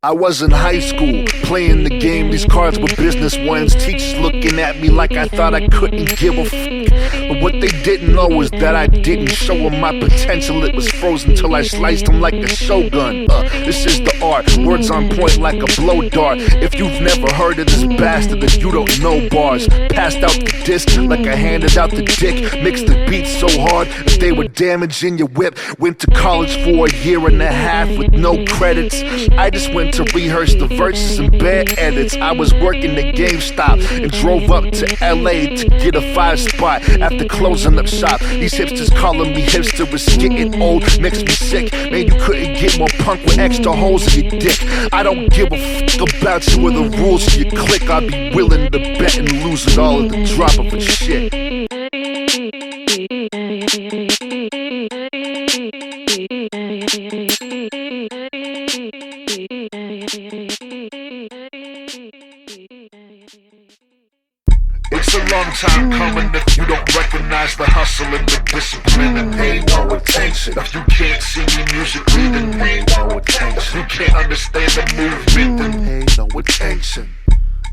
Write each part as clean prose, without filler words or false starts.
I was in high school, playing the game, these cards were business ones. Teachers looking at me like I thought I couldn't give a but what they didn't know was that I didn't show them my potential. It was frozen till I sliced them like a shogun. This is the art, words on point like a blow dart. If you've never heard of this bastard, then you don't know bars. Passed out the disc like I handed out the dick. Mixed the beats so hard that they were damaging your whip. Went to college for a year and a half with no credits. I just went to rehearse the verses and bad edits. I was working at GameStop and drove up to LA to get a 5 spot. After closing up shop, these hipsters calling me hipster was getting old, makes me sick. Man, you couldn't get more punk with extra holes in your dick. I don't give a fuck about you or the rules of your clique. I'd be willing to bet and lose it all at the drop of a shit. It's a long time coming if you don't recognize the hustle and the discipline and pay no attention. If you can't see me musically, then pay no attention. You can't understand the movement, then pay no attention.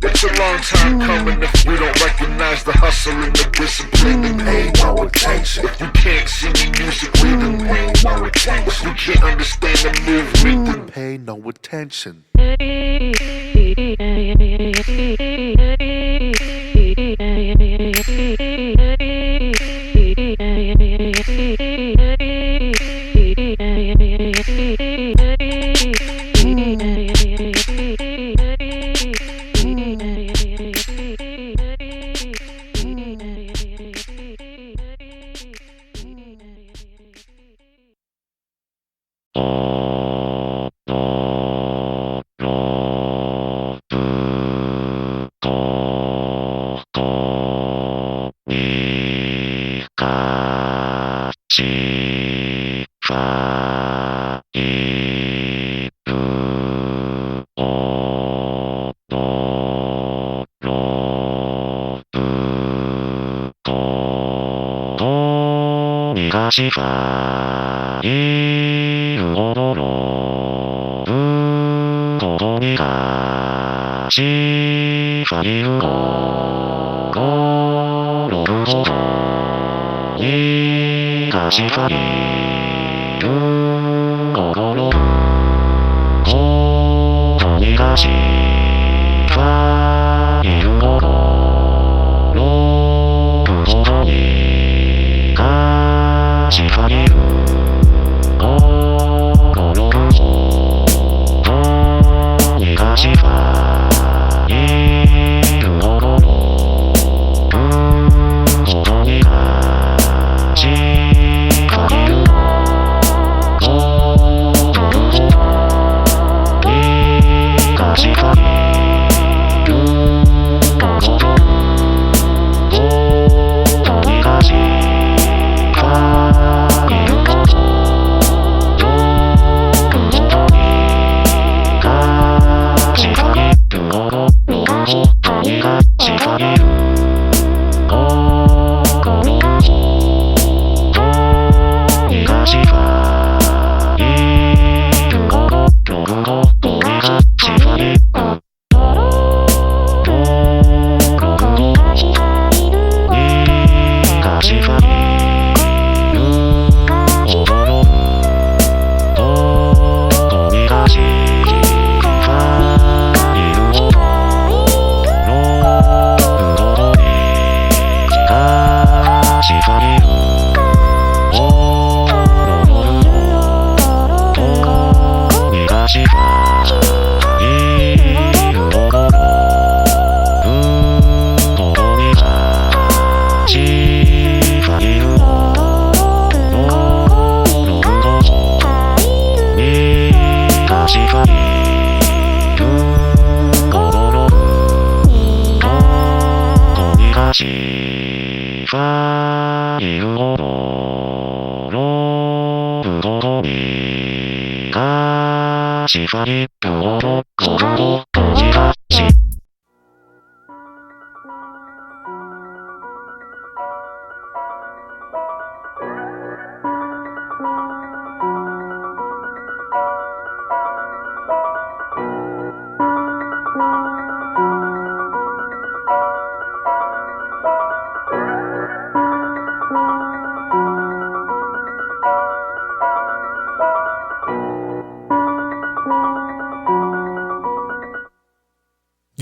It's a long time coming if you don't recognize the hustle and the discipline, then pay no attention. If you can't see me musically, then pay no attention. You can't understand the movement, then pay no attention.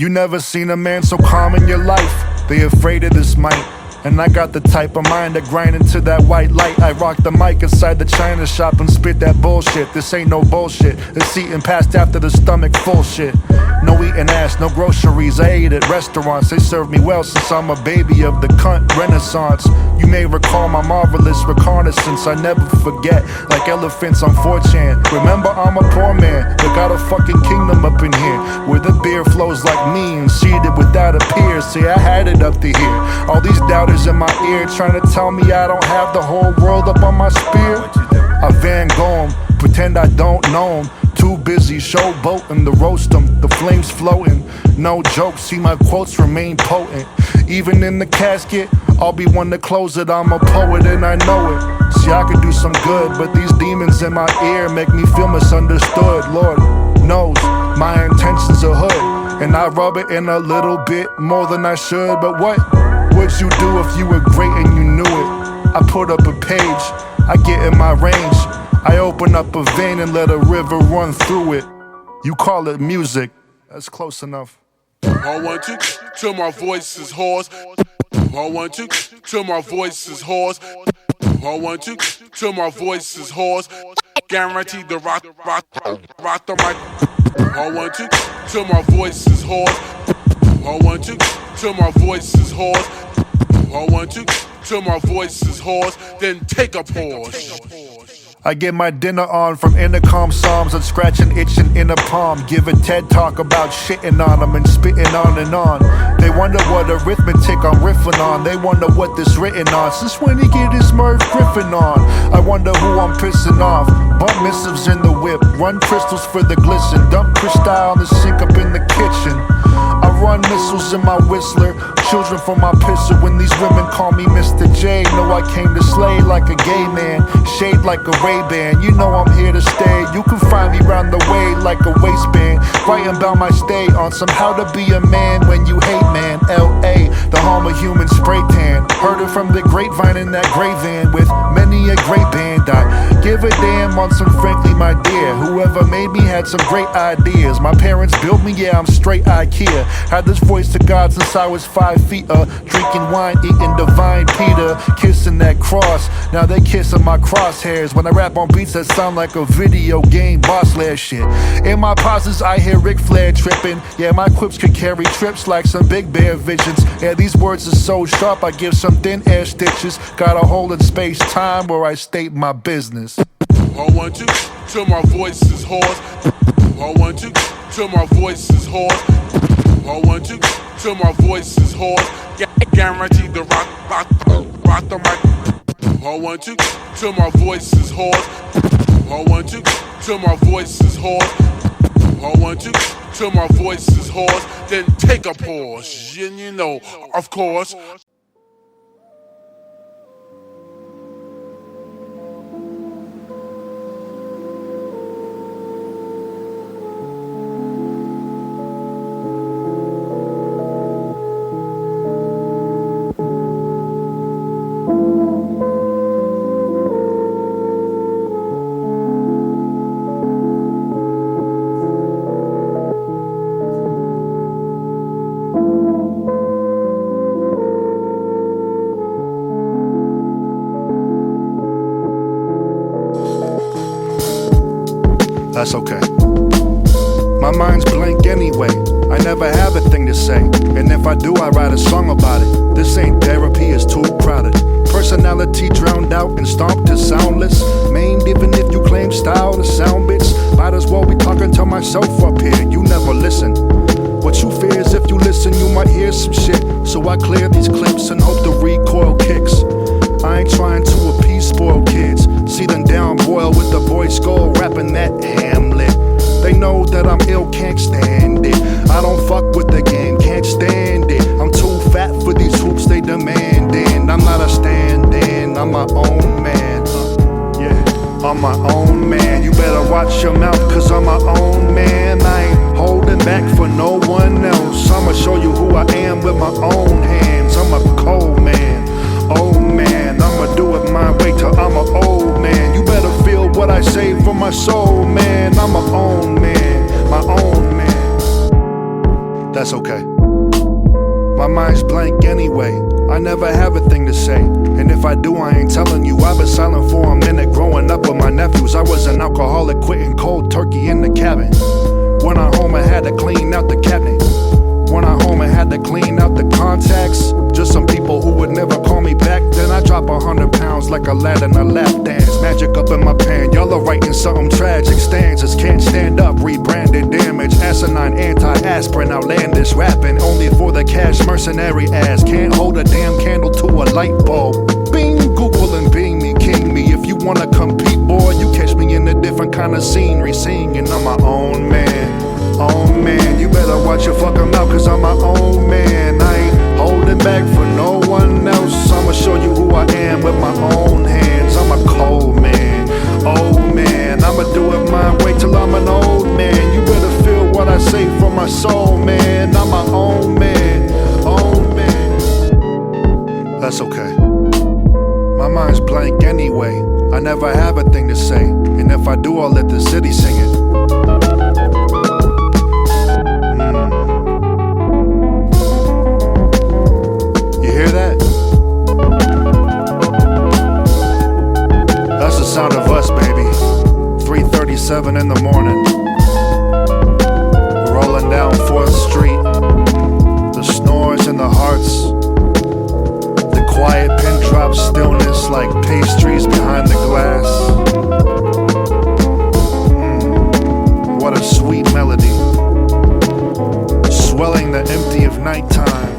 You never seen a man so calm in your life. They afraid of this mic. And I got the type of mind that grind into that white light. I rock the mic inside the china shop and spit that bullshit. This ain't no bullshit. It's eating past after the stomach full shit. No eating ass, no groceries. I ate at restaurants. They served me well since I'm a baby of the cunt renaissance. You may recall my marvelous reconnaissance. I never forget, like elephants on 4chan. Remember, I'm a poor man, but got a fucking kingdom up in here, where the beer flows like me and seated without a peer. See, I had it up to here. All these doubters in my ear trying to tell me I don't have the whole world up on my spear. I Van Gogh 'em, pretend I don't know 'em. Too busy showboating to roast 'em, the flames floating. No joke, see my quotes remain potent. Even in the casket, I'll be one to close it. I'm a poet and I know it. See, I could do some good, but these demons in my ear make me feel misunderstood. Lord knows my intentions are hood, and I rub it in a little bit more than I should. But what would you do if you were great and you knew it? I put up a page, I get in my range, I open up a vein and let a river run through it. You call it music, that's close enough. I want you till my voice is hoarse. I want you till my voice is hoarse. I want you till my voice is hoarse. Guaranteed to rock the mic. I want you till my voice is hoarse. I want you till my voice is hoarse. I want you till my voice is hoarse. Then take a pause. I get my dinner on from intercom psalms and scratching itching in a palm. Give a TED talk about shitting on them and spitting on and on. They wonder what arithmetic I'm riffing on. They wonder what this written on. Since when he get his Merv Griffin on? I wonder who I'm pissing off. Bump missives in the whip, run crystals for the glisten, dump crystal and sink up in the kitchen. I run missiles in my whistler, children from my pisser. When these women call me Mr. J, know I came to slay like a gay man, shade like a Ray-Ban. You know I'm here to stay. You can find me round the way like a waistband, writing about my stay on some how to be a man when you hate man. L.A., the home of human spray tan. Heard it from the grapevine in that gray van with many a great band. I give a damn on some frankly, my dear. Whoever made me had some great ideas. My parents built me, yeah, I'm straight IKEA. Had this voice to God since I was 5 feet, drinking wine, eating divine Peter, kissing that cross. Now they kissing my crosshairs when I rap on beats that sound like a video game boss lair shit. In my pauses I hear Ric Flair tripping. Yeah, my quips could carry trips like some Big Bear visions. Yeah, these words are so sharp I give some thin air stitches. Got a hole in space-time where I state my business. I want you till my voice is hoarse. I want you till my voice is hoarse. I want you till my voice is hoarse. Guaranteed to rock the mic. I want you till my voice is hoarse. I want you till my voice is hoarse. I want you till my voice is hoarse. Then take a pause. And you know, of course. That's okay. My mind's blank anyway. I never have a thing to say, and if I do, I write a song about it. This ain't therapy, it's too crowded. Personality drowned out and stomped to soundless. Maimed even if you claim style to sound bits. Might as well be talking to myself up here. You never listen. What you fear is if you listen, you might hear some shit. So I clear these clips and hope the recoil kicks. I ain't trying to appease spoiled kids. See them down boiled with the boy's skull rapping that Hamlet. They know that I'm ill, can't stand it. I don't fuck with the game, can't stand it. I'm too fat for these hoops they demanding. I'm not a stand-in, I'm my own man. Yeah, I'm my own man. You better watch your mouth, cause I'm my own man. I ain't holding back for no one else. I'ma show you who I am with my own hands. I'm a cold man. Oh man, I'ma do it my way till I'm an old man. You better feel what I say from my soul, man. I'm my own man, my own man. That's okay. I never have a thing to say, and if I do, I ain't telling you. I've been silent for a minute, growing up with my nephews. I was an alcoholic, quitting cold turkey in the cabin. When I home, I had to clean out the cabinet. When I home, I had to clean out the contacts. Just some people who would never call me back. Then I drop 100 pounds like a lad in a lap dance. Magic up in my pan, y'all are writing something tragic. Stanzas can't stand up, rebranded damage. Asinine, anti-aspirin, outlandish rapping. Only for the cash, mercenary ass. Can't hold a damn candle to a light bulb. Bing, Google and Bing me, king me. If you wanna compete, boy, you catch me in a different kind of scenery. Singing, I'm my own man. Oh man, you better watch your fucking mouth, cause I'm my own man. I ain't holding back for no one else. I'ma show you who I am with my own hands. I'm a cold man, oh man. I'ma do it my way till I'm an old man. You better feel what I say from my soul, man. I'm my own man, own man. That's okay, my mind's blank anyway. I never have a thing to say, and if I do, I'll let the city sing it. Hear that? That's the sound of us, baby. 3:37 in the morning. Rolling down 4th Street. The snores in the hearts. The quiet pin drop stillness like pastries behind the glass. What a sweet melody. Swelling the empty of nighttime.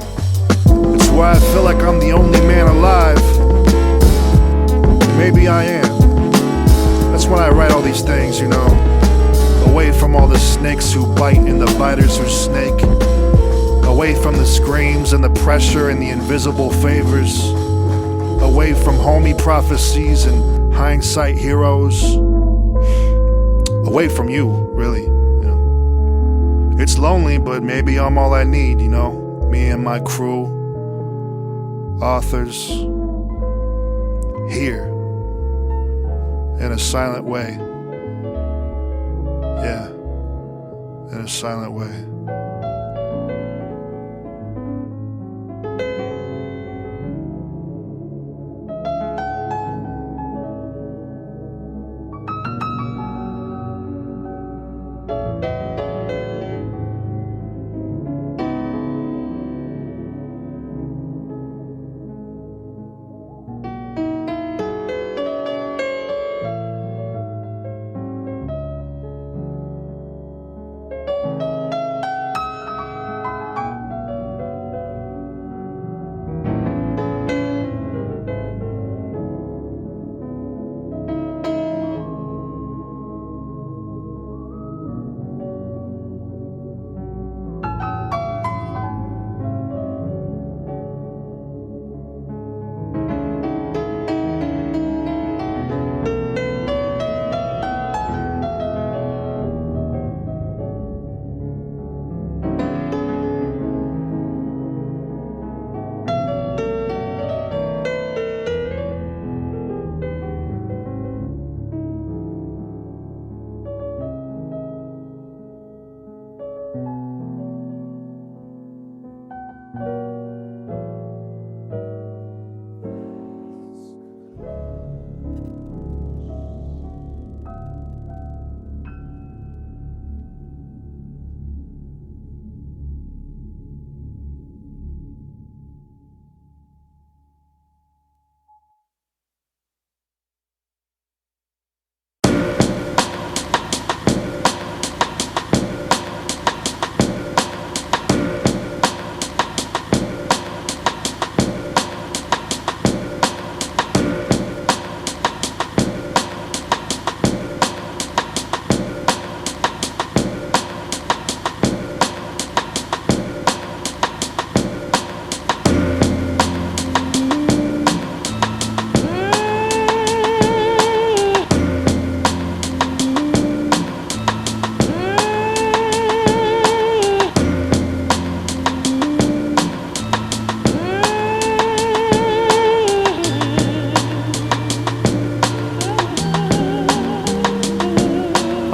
It's why I feel like I'm the only man alive. Maybe I am. That's when I write all these things, you know. Away from all the snakes who bite and the biters who snake. Away from the screams and the pressure and the invisible favors. Away from homie prophecies and hindsight heroes. Away from you, really, you know. It's lonely, but maybe I'm all I need, you know. Me and my crew. Authors here in a silent way. Yeah, in a silent way.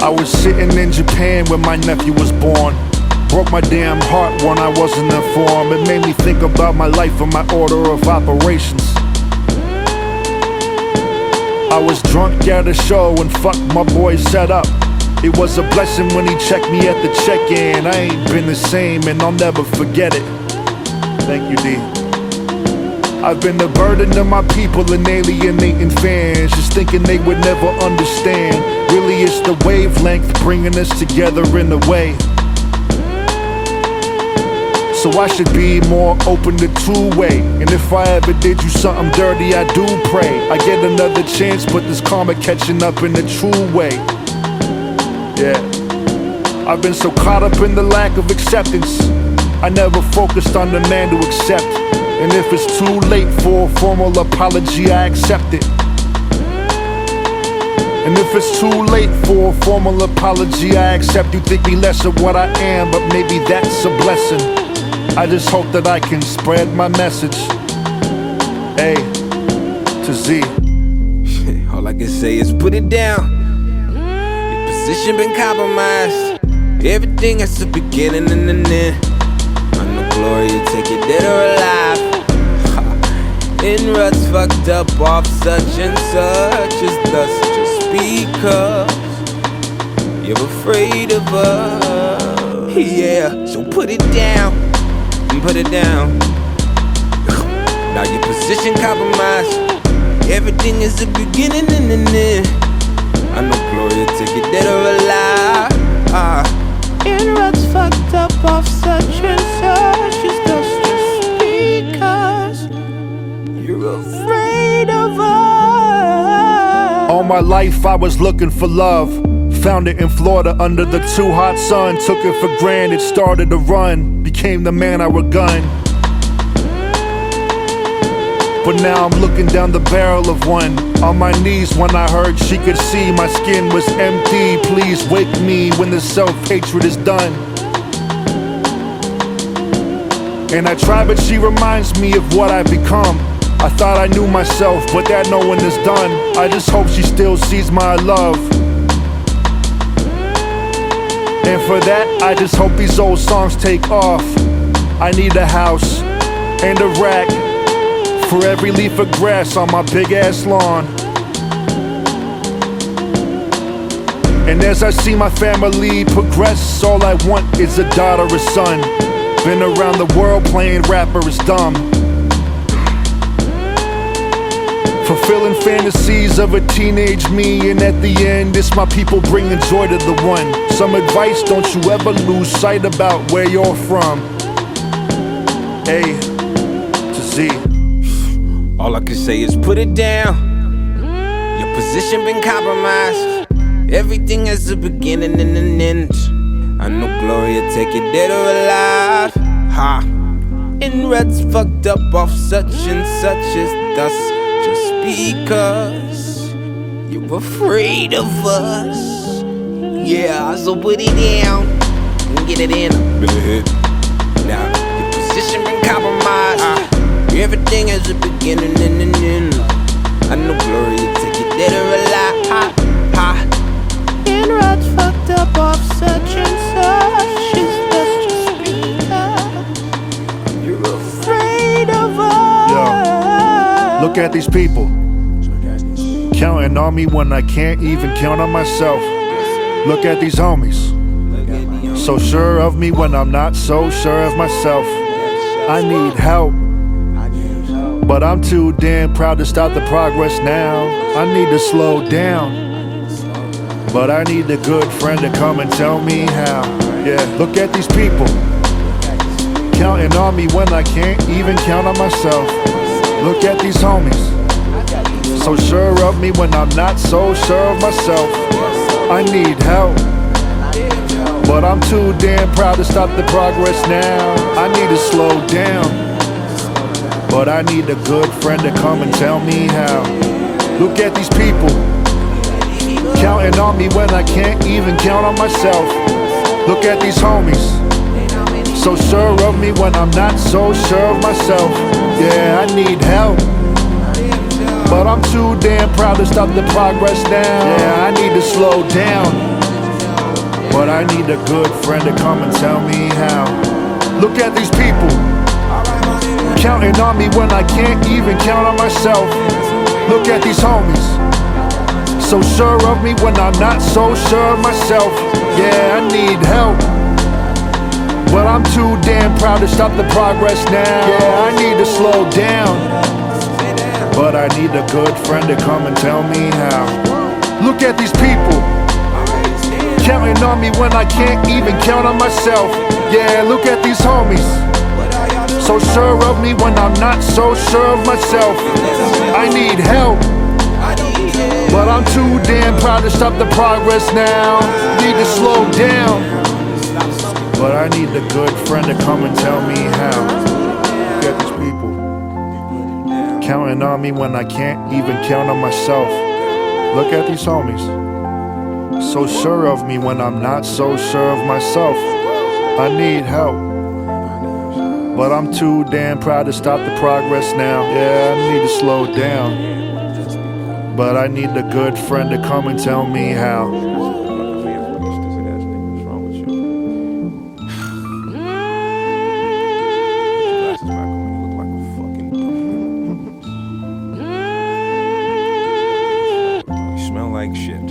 I was sitting in Japan when my nephew was born. broke my damn heart when I wasn't informed. It made me think about my life and my order of operations. I was drunk at a show and fucked my boy set up. It was a blessing when he checked me at the check-in. I ain't been the same and I'll never forget it. Thank you, D. I've been the burden to my people and alienating fans, just thinking they would never understand. Really it's the wavelength bringing us together in a way. So I should be more open to two-way. And if I ever did you something dirty, I do pray I get another chance, but this karma catching up in a true way. Yeah, I've been so caught up in the lack of acceptance, I never focused on the man to accept. And if it's too late for a formal apology, I accept it. And if it's too late for a formal apology, I accept. You think me less of what I am, but maybe that's a blessing. I just hope that I can spread my message. A to Z. All I can say is put it down. Your position been compromised. Everything has a beginning and an end. I know glory, you take it dead or alive. In ruts fucked up off such and such as thus, just because you're afraid of us. Yeah, so put it down, put it down. Now your position compromised. Everything is a beginning and an end. I know glory, take it dead or alive. In ruts fucked up off such and such as thus, just because you're afraid of us. All my life I was looking for love. Found it in Florida under the too hot sun. Took it for granted, started to run. Became the man I would gun. But now I'm looking down the barrel of one. On my knees when I heard she could see my skin was empty. Please wake me when the self-hatred is done. And I try, but she reminds me of what I've become. I thought I knew myself, but that knowing is done. I just hope she still sees my love. And for that, I just hope these old songs take off. I need a house and a rack for every leaf of grass on my big ass lawn. And as I see my family progress, all I want is a daughter or son. Been around the world playing rapper is dumb. Fulfilling fantasies of a teenage me, and at the end it's my people bringing joy to the one. Some advice, don't you ever lose sight about where you're from. A to Z. All I can say is put it down. Your position been compromised. Everything has a beginning and an end. I know glory will take it dead or alive. Ha! In ruts fucked up off such and such as thus, just because you're afraid of us. Yeah, so put it down and get it in. Now, your position been compromised. Everything has a beginning and an end. I know glory will take it dead or alive. In ruts fucked up off such and such is that's just because you're afraid of us. Yo, look at these people counting on me when I can't even count on myself. Look at these homies, so sure of me when I'm not so sure of myself. I need help, but I'm too damn proud to stop the progress now. I need to slow down, but I need a good friend to come and tell me how. Yeah, look at these people counting on me when I can't even count on myself. Look at these homies, so sure of me when I'm not so sure of myself. I need help, but I'm too damn proud to stop the progress now. I need to slow down, but I need a good friend to come and tell me how. Look at these people counting on me when I can't even count on myself. Look at these homies, so sure of me when I'm not so sure of myself. Yeah, I need help, but I'm too damn proud to stop the progress now. Yeah, I need to slow down, but I need a good friend to come and tell me how. Look at these people, counting on me when I can't even count on myself. Look at these homies, so sure of me when I'm not so sure of myself. Yeah, I need help, but I'm too damn proud to stop the progress now. Yeah, I need to slow down, but I need a good friend to come and tell me how. Look at these people, counting on me when I can't even count on myself. Yeah, look at these homies, so sure of me when I'm not so sure of myself. I need help, but I'm too damn proud to stop the progress now. Need to slow down, but I need a good friend to come and tell me how. Look at these people, counting on me when I can't even count on myself. Look at these homies, so sure of me when I'm not so sure of myself. I need help, but I'm too damn proud to stop the progress now. Yeah, I need to slow down, but I need a good friend to come and tell me how. Like shit.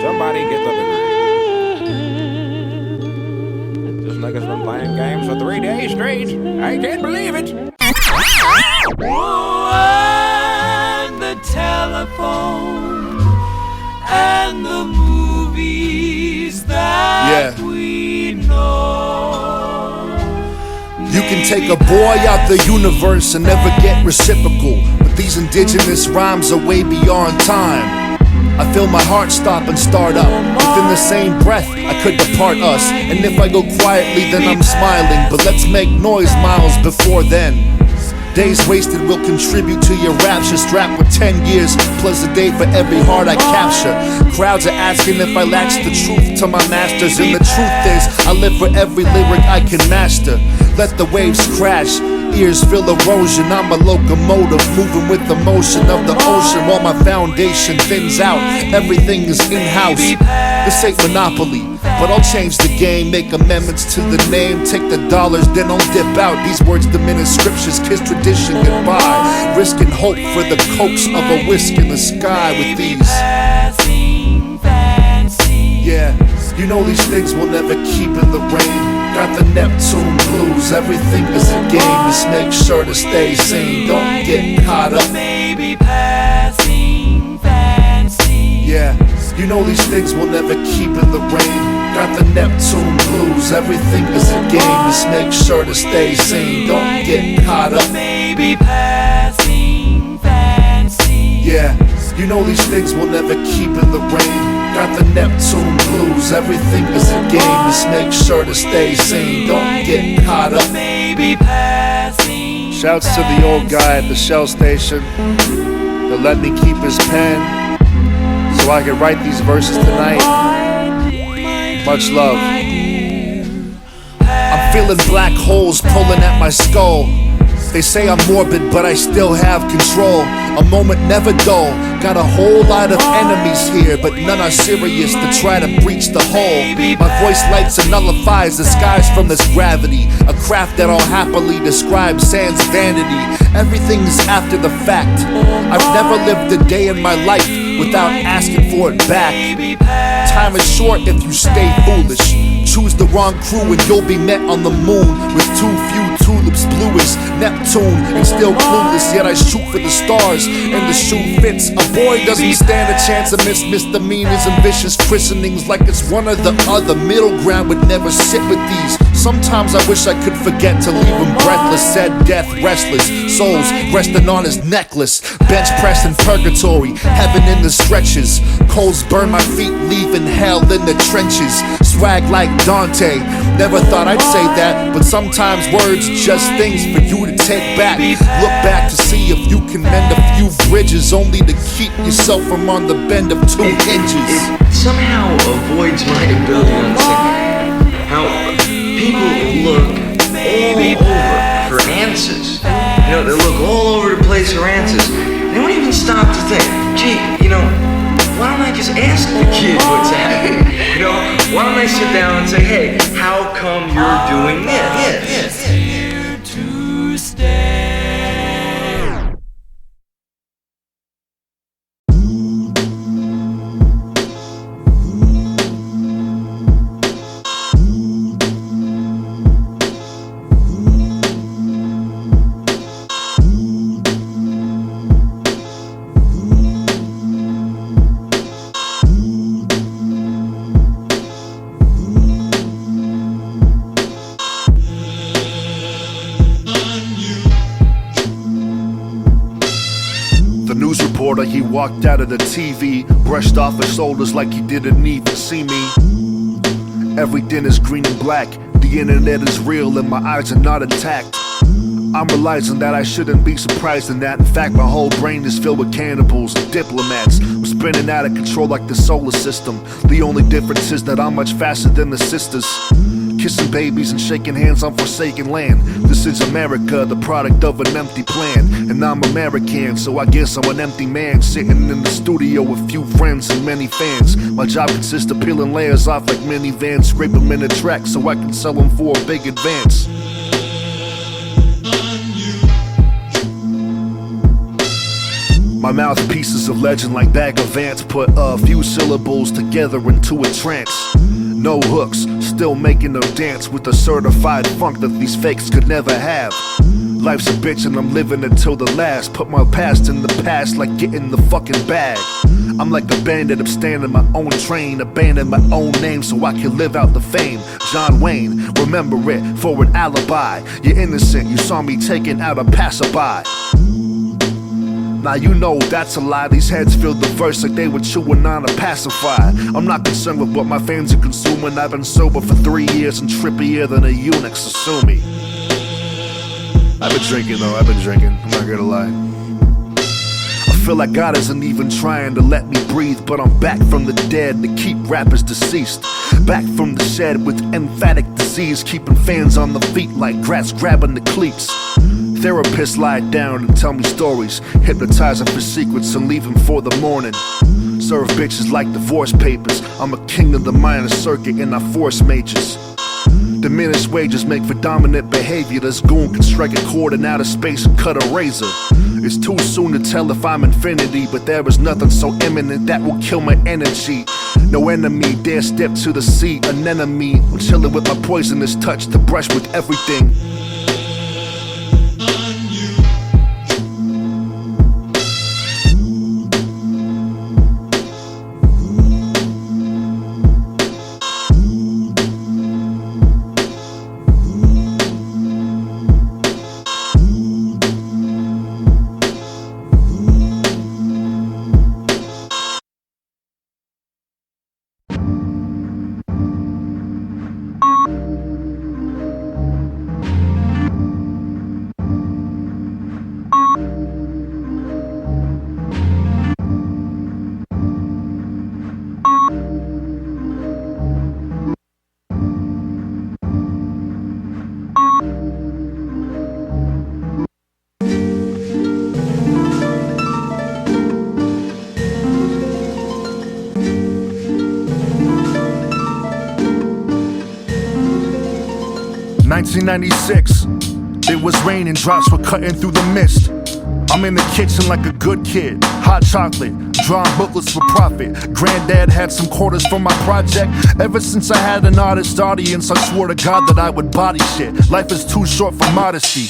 Somebody get the degree. This nigga's been playing games for 3 days straight. I can't believe it. Oh, and the telephone and the movies that we know. You can take a boy out the universe and never get reciprocal. These indigenous rhymes are way beyond time. I feel my heart stop and start up. Within the same breath, I could depart us. And if I go quietly, then I'm smiling. But let's make noise miles before then. Days wasted will contribute to your rapture. Strapped with 10 years, plus a day for every heart I capture. Crowds are asking if I latch the truth to my masters. And the truth is, I live for every lyric I can master. Let the waves crash, ears feel erosion. I'm a locomotive moving with the motion of the ocean. While my foundation thins out, everything is in-house. This ain't Monopoly, but I'll change the game. Make amendments to the name, take the dollars, then I'll dip out. These words diminish scriptures, kiss tradition goodbye. Risking hope for the coax of a whisk in the sky with these. Yeah, you know these things will never keep in the rain. Got the Neptune blues, everything is a game. Just make sure to stay sane, don't get caught up. Yeah, you know these things will never keep in the rain. Got the Neptune blues, everything is a game. Just make sure to stay sane, don't get caught up. Yeah, you know these things will never keep in the rain. Got the Neptune blues, everything is a game. Just make sure to stay sane, don't get caught up. Shouts to the old guy at the Shell station that let me keep his pen so I could write these verses tonight. Much love. I'm feeling black holes pulling at my skull. They say I'm morbid, but I still have control. A moment never dull. Got a whole lot of enemies here, but none are serious to try to breach the hole. My voice lights and nullifies the skies from this gravity. A craft that I'll happily describe sans vanity. Everything is after the fact. I've never lived a day in my life without asking for it back. Time is short if you stay foolish. Choose the wrong crew and you'll be met on the moon with too few tulips, blue as Neptune and still clueless. Yet I shoot for the stars and the shoe fits. A boy doesn't stand a chance amidst misdemeanors and vicious christenings. Like it's one or the other, middle ground would never sit with these. Sometimes I wish I could forget to leave him breathless. Said death, restless souls resting on his necklace. Bench press in purgatory, heaven in the stretches. Coals burn my feet, leaving hell in the trenches. Swag like Dante, never thought I'd say that, but sometimes words just things for you to take back. Look back to see if you can mend a few bridges, only to keep yourself from on the bend of two hinges. It somehow avoids my ability to understand how people look all over for answers. You know, they look all over the place for answers. They won't even stop to think, gee, you know, why don't I just ask the kid what I sit down and say, hey, how come you're doing this? Here to stay. He walked out of the TV, brushed off his shoulders like he didn't even see me. Everything is green and black, the internet is real and my eyes are not attacked. I'm realizing that I shouldn't be surprised in that. In fact, my whole brain is filled with cannibals and diplomats. I'm spinning out of control like the solar system. The only difference is that I'm much faster than the sisters. Kissing babies and shaking hands on forsaken land. This is America, the product of an empty plan. And I'm American, so I guess I'm an empty man, sitting in the studio with few friends and many fans. My job consists of peeling layers off like minivans, scrape them in a track so I can sell them for a big advance. My mouthpiece is a legend like Bag of Ants. Put a few syllables together into a trance. No hooks, still making them dance with a certified funk that these fakes could never have. Life's a bitch and I'm living it till the last. Put my past in the past like getting the fucking bag. I'm like a bandit, I'm standing my own train, abandon my own name so I can live out the fame. John Wayne, remember it for an alibi. You're innocent, you saw me taking out a passerby. Now you know that's a lie, these heads feel the verse like they were chewing on a pacifier. I'm not concerned with what my fans are consuming. I've been sober for 3 years and trippier than a eunuch, so sue me. I've been drinking though, I've been drinking, I'm not gonna lie. I feel like God isn't even trying to let me breathe, but I'm back from the dead to keep rappers deceased. Back from the shed with emphatic disease, keeping fans on the feet like grass grabbing the cleats. Therapists lie down and tell me stories, hypnotizing for secrets and leaving for the morning. Serve bitches like divorce papers. I'm a king of the minor circuit and I force majors. Diminished wages make for dominant behavior. This goon can strike a chord in outer space and cut a razor. It's too soon to tell if I'm infinity, but there is nothing so imminent that will kill my energy. No enemy dare step to the sea, an enemy. I'm chilling with my poisonous touch to brush with everything. $1996, it was raining, drops were cutting through the mist. I'm in the kitchen like a good kid, hot chocolate, drawing booklets for profit. Granddad had some quarters for my project. Ever since I had an artist audience, I swore to God that I would body shit. Life is too short for modesty.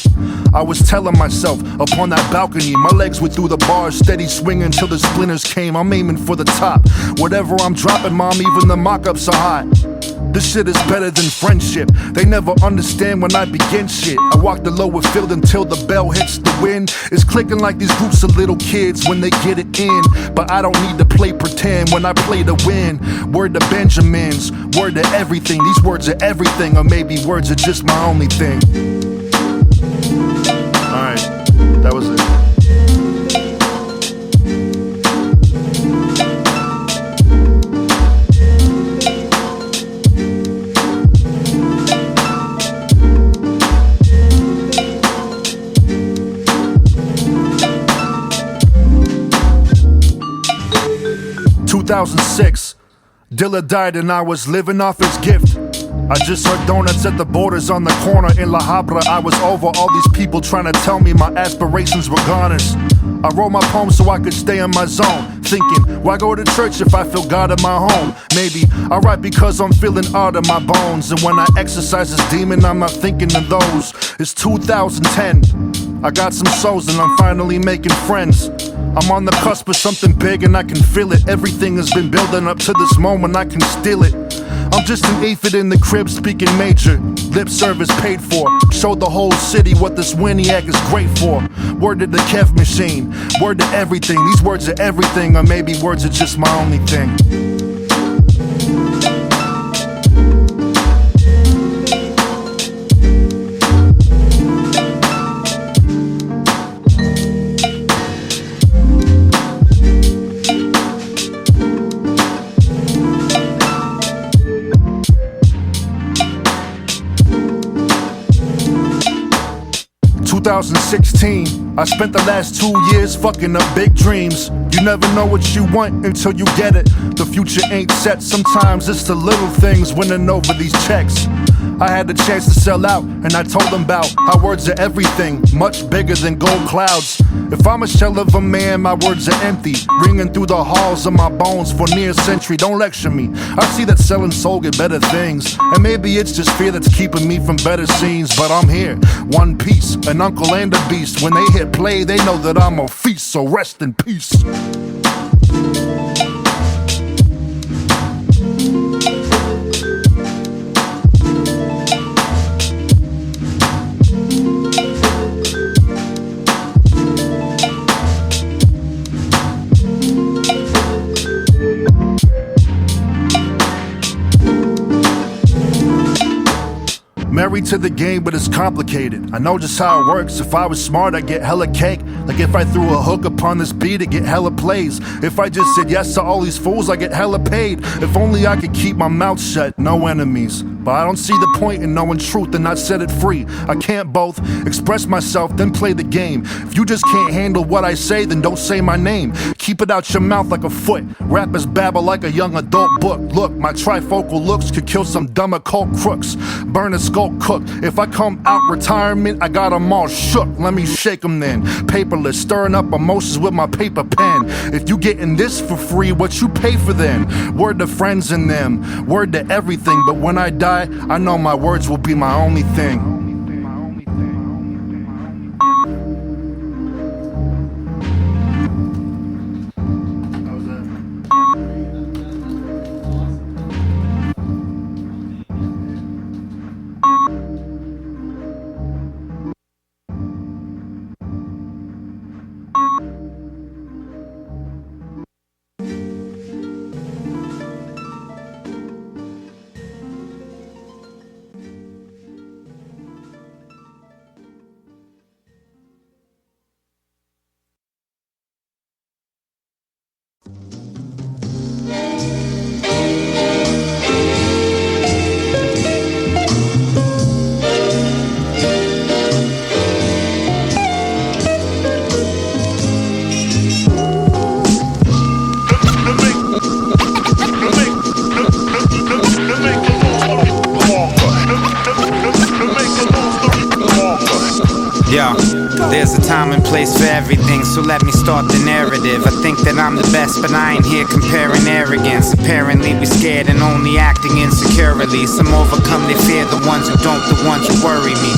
I was telling myself upon that balcony, my legs were through the bars, steady swinging till the splinters came. I'm aiming for the top. Whatever I'm dropping, mom, even the mock-ups are hot. This shit is better than friendship. They never understand when I begin shit. I walk the lower field until the bell hits the wind. It's clicking like these groups of little kids when they get it in. But I don't need to play pretend when I play to win. Word to Benjamins, word to everything. These words are everything, or maybe words are just my only thing. Alright, that was it. 2006, Dilla died and I was living off his gift. I just heard donuts at the Borders on the corner in La Habra. I was over all these people trying to tell me my aspirations were goners. I wrote my poems so I could stay in my zone, thinking, why go to church if I feel God in my home? Maybe I write because I'm feeling art in my bones, and when I exercise this demon, I'm not thinking of those. It's 2010. I got some souls and I'm finally making friends. I'm on the cusp of something big and I can feel it. Everything has been building up to this moment, I can steal it. I'm just an aphid in the crib speaking major. Lip service paid for. Showed the whole city what this Winiac is great for. Word to the Kev machine. Word to everything. These words are everything, or maybe words are just my only thing. 2016, I spent the last 2 years fucking up big dreams. You never know what you want until you get it. The future ain't set, sometimes it's the little things winning over these checks. I had the chance to sell out, and I told them about how words are everything, much bigger than gold clouds. If I'm a shell of a man, my words are empty, ringing through the halls of my bones for near a century. Don't lecture me. I see that selling soul get better things, and maybe it's just fear that's keeping me from better scenes. But I'm here, one piece, an uncle and a beast. When they hit play, they know that I'm a feast, so rest in peace. Married to the game, but it's complicated. I know just how it works. If I was smart, I'd get hella cake. Like if I threw a hook upon this beat, I'd get hella plays. If I just said yes to all these fools, I get hella paid. If only I could keep my mouth shut, no enemies. But I don't see the point in knowing truth and not set it free. I can't both express myself, then play the game. If you just can't handle what I say, then don't say my name. Keep it out your mouth like a foot. Rappers babble like a young adult book. Look, my trifocal looks could kill some dumb occult crooks. Burn a skull cook. If I come out retirement, I got them all shook. Let me shake them then. Paperless, stirring up emotions with my paper pen. If you getting this for free, what you pay for then? Word to friends and them, word to everything. But when I die, I know my words will be my only thing. Yo, there's a time and place for everything, so let me start the narrative. I think that I'm the best, but I ain't here comparing arrogance. Apparently we scared and only acting insecurely. Some overcome their fear, the ones who don't, the ones who worry me.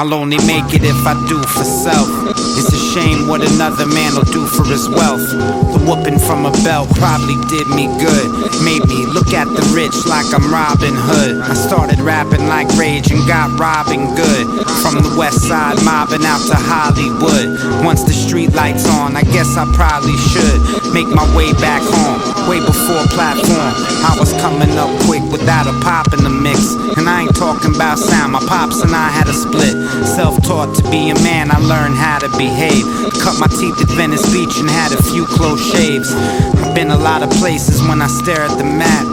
I'll only make it if I do for self. It's a shame what another man will do for his wealth. The whooping from a belt probably did me good. Made me look at the rich like I'm Robin Hood. I started rapping like Rage and got robbing good. From the west side mobbing out to Hollywood. Once the street lights on, I guess I probably should make my way back home, way before platform. I was coming up quick without a pop in the mix. And I ain't talking about sound, my pops and I had a split. Self-taught to be a man, I learned how to behave. Cut my teeth at Venice Beach and had a few close shaves. I've been a lot of places when I stare at the map,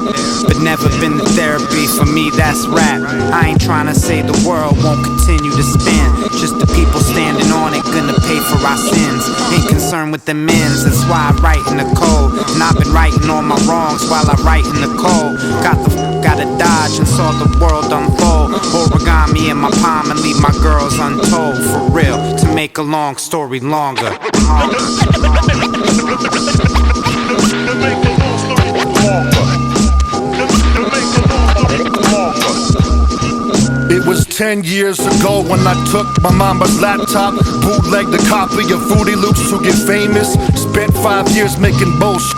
but never been to therapy. For me, that's rap. I ain't trying to say the world won't continue to spin. Just the people standing on it gonna pay for our sins. Ain't concerned with the men's, that's why I write in the cold. And I've been writing all my wrongs while I write in the cold. Got to dodge and saw the world unfold. Origami in my palm and leave my girls untold. For real, to make a long story longer. It was 10 years ago when I took my mama's laptop, bootlegged a copy of Fruity Loops to get famous. Spent 5 years making bullshit,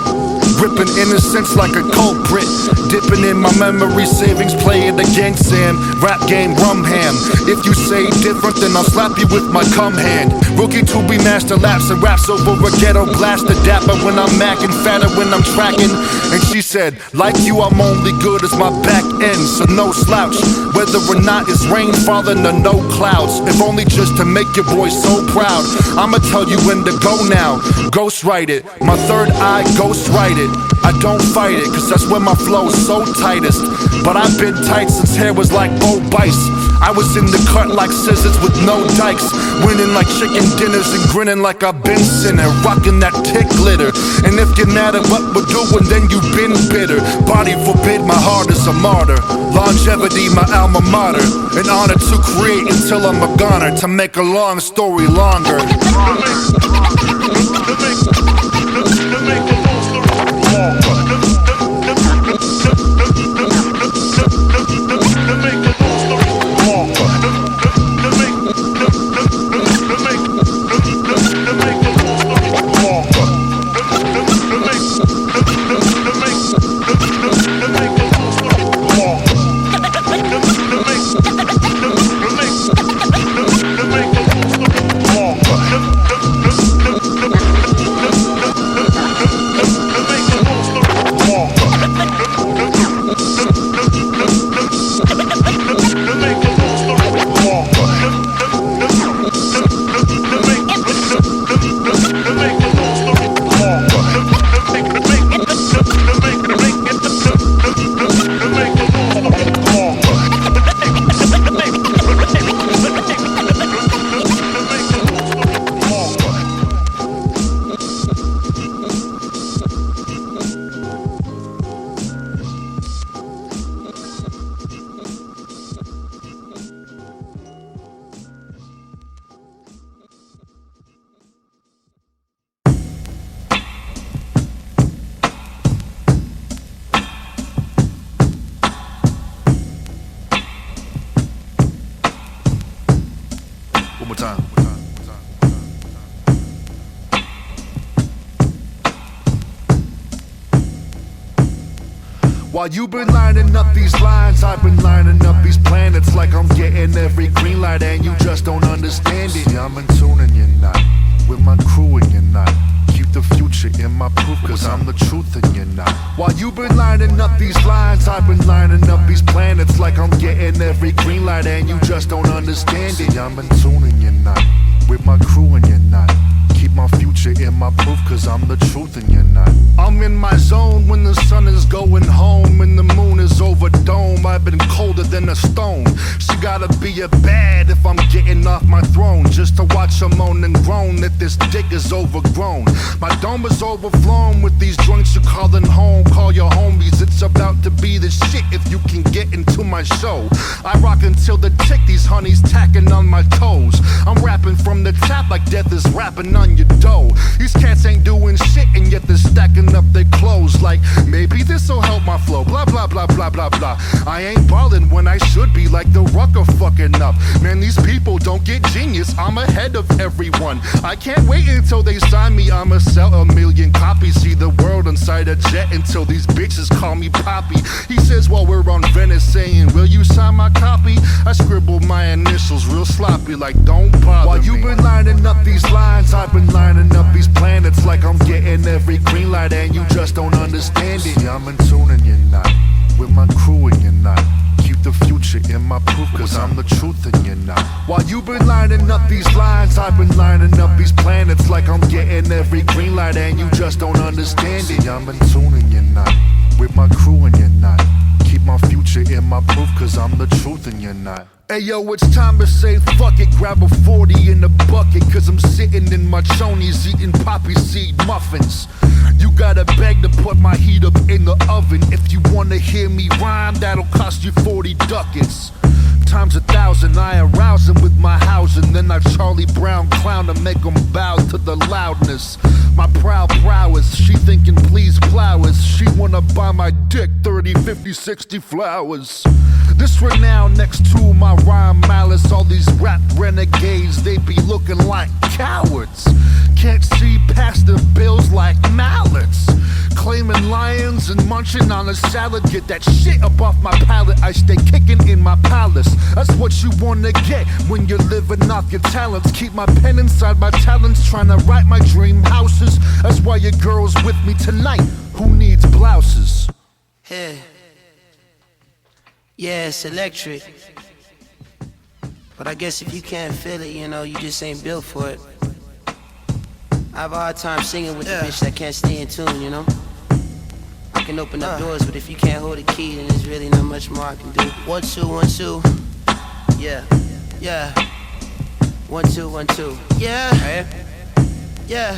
gripping innocence like a culprit. Dipping in my memory savings, play it again, Sam. Rap game, rum ham. If you say different, then I'll slap you with my cum hand. Rookie to be master laps and raps over a ghetto blaster. Dapper when I'm macking, fatter when I'm tracking. And she said, like you, I'm only good as my back end, so no slouch. Whether or not it's rain falling or no clouds, if only just to make your boy so proud. I'ma tell you when to go now. Ghostwrite it, my third eye ghostwrite it. I don't fight it, cause that's when my flow's so tightest. But I've been tight since hair was like Bo Bice. I was in the cut like scissors with no dikes, winning like chicken dinners and grinning like I've been sinning, rocking that tick glitter. And if you're mad at what we're doing, then you've been bitter. Body forbid, my heart is a martyr. Longevity, my alma mater. An honor to create until I'm a goner, to make a long story longer. One more time. While you've been lining up these lines, I've been lining up these planets like I'm getting every green light and you just don't understand it. See, I'm in tune and you're not, with my crew and you're not. Keep the future in my proof, cause I'm the truth and you're not. While you've been lining up these lines, I've been lining up these planets like I'm getting every green light and you just don't understand it. See, I'm in tune and you're not, with my crew and you're not. Keep my future in my proof, cause I'm the truth and you're not. I'm in my zone when the sun is going home and the moon is over dome. I've been colder than a stone. She gotta be a bad if I'm getting off my throne, just to watch her moan and groan that this dick is overgrown. My dome is overflown with these joints you calling home. Call your homies, it's about to be the shit if you can get into my show. I rock until the tick, these honeys tacking on my toes. I'm rapping from the top like death is rapping on your dough. These cats ain't doing shit and yet they're stacking up their clothes like maybe this'll help my flow. Blah blah blah blah blah blah. I ain't ballin' when I should be, like the rucker fucking up. Man, these people don't get genius, I'm ahead of everyone. I can't wait until they sign me, I'ma sell 1 million copies. See the world inside a jet until these bitches call me Poppy. He says while we're on Venice saying, will you sign my copy? I scribble my initials real sloppy like don't bother While you been lining up these lines, I've been lining up these planets like I'm getting every green light and you just don't understand it. See, I'm in tune and you're not, with my crew and you're not. Keep the future in my proof, cause I'm the truth and you're not. While you been lining up these lines, I've been lining up these planets like I'm getting every green light and you just don't understand it. See, I'm in tune and you're not, with my crew and you're not. Keep my future in my proof, cause I'm the truth and you're not. Hey yo, it's time to say fuck it, grab a 40 in the bucket, cause I'm sitting in my chonies eating poppy seed muffins. You gotta beg to put my heat up in the oven. If you wanna hear me rhyme, that'll cost you 40 ducats. Times 1,000, I arouse them with my housing. Then I Charlie Brown clown to make them bow to the loudness. My proud prowess, she thinking please flowers. She wanna buy my dick 30, 50, 60 flowers. This renown next to my rhyme malice. All these rap renegades, they be looking like cowards. Can't see past the bills like mallets. Claiming lions and munching on a salad. Get that shit up off my palate. I stay kicking in my palace. That's what you wanna get when you're living off your talents. Keep my pen inside my talents, trying to write my dream houses. That's why your girl's with me tonight. Who needs blouses? Hey. Yeah, it's electric. But I guess if you can't feel it, you know, you just ain't built for it. I have a hard time singing with a bitch that can't stay in tune, you know? I can open up doors, but if you can't hold a key, then there's really not much more I can do. 1, 2, 1, 2. Yeah, yeah. 1, 2, 1, 2. Yeah, right? Yeah.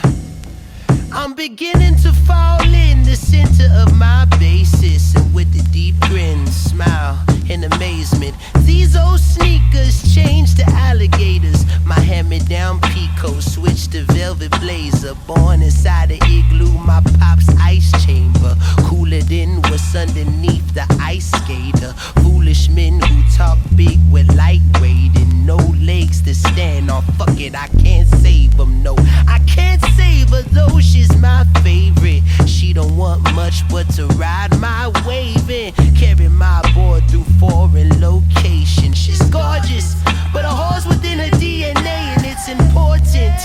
I'm beginning to fall in the center of my basis, and with a deep grin, smile in amazement. These old sneakers changed to alligators. My hand-me-down Pico switched to velvet blazer. Born inside an igloo, my pop's ice chamber. Cooler than what's underneath the ice skater. Foolish men who talk big with lightweight and no legs to stand on. Fuck it, I can't save them, no. I can't save her though, she's my favorite. She don't want much but to ride my wave and carry my board through foreign locations. She's gorgeous, but a horse within her DNA, and it's important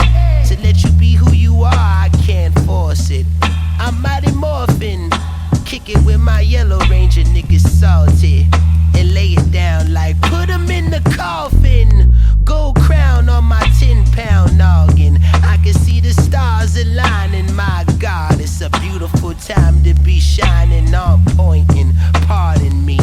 to let you be who you are. I can't force it. I'm mighty morphin', kick it with my Yellow Ranger niggas salty, and lay it down like put 'em in the coffin. Gold crown on my 10-pound noggin. I can see the stars aligning. My God, it's a beautiful time to be shining on point. And pardon me,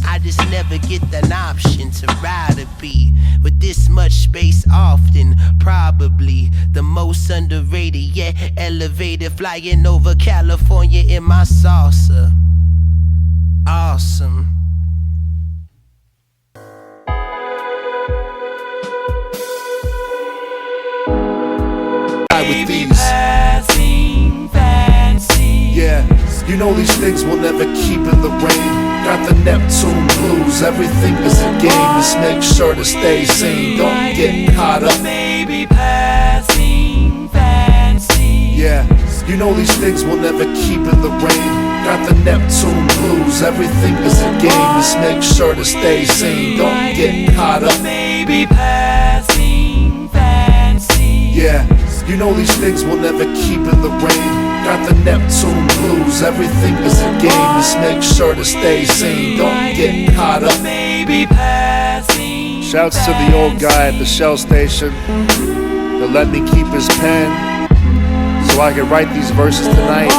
I just never get an option to ride a beat with this much space often. Probably the most underrated, yet elevated, flying over California in my salsa. Awesome. With these. Yeah, you know these things will never keep in the rain. Got the Neptune blues, everything is a game. Just make sure to stay sane, don't get caught up. Yeah, you know these things will never keep in the rain. Got the Neptune blues, everything is a game. Just make sure to stay sane, don't get caught up. Yeah, you know these things will never keep in the rain. Got the Neptune blues, everything is a game. Just make sure to stay sane, don't get caught up. Shouts to the old guy at the Shell station that let me keep his pen so I could write these verses tonight.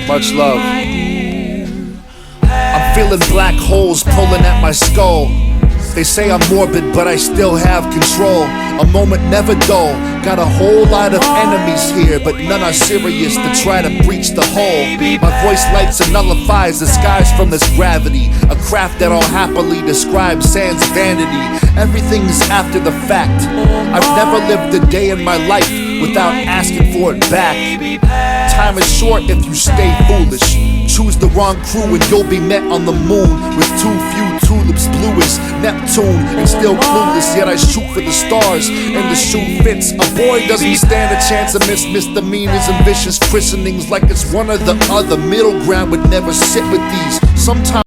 Much love. I'm feeling black holes pulling at my skull. They say I'm morbid, but I still have control. A moment never dull. Got a whole lot of enemies here, but none are serious to try to breach the hole. My voice lights and nullifies the skies from this gravity. A craft that I'll happily describe sans vanity. Everything's after the fact. I've never lived a day in my life without asking for it back. Time is short if you stay foolish. Choose the wrong crew and you'll be met on the moon with too few tulips, blue as Neptune and still clueless. Yet I shoot for the stars and the shoe fits. A boy doesn't stand a chance amidst misdemeanors and vicious christenings. Like it's one or the other, middle ground would never sit with these. Sometimes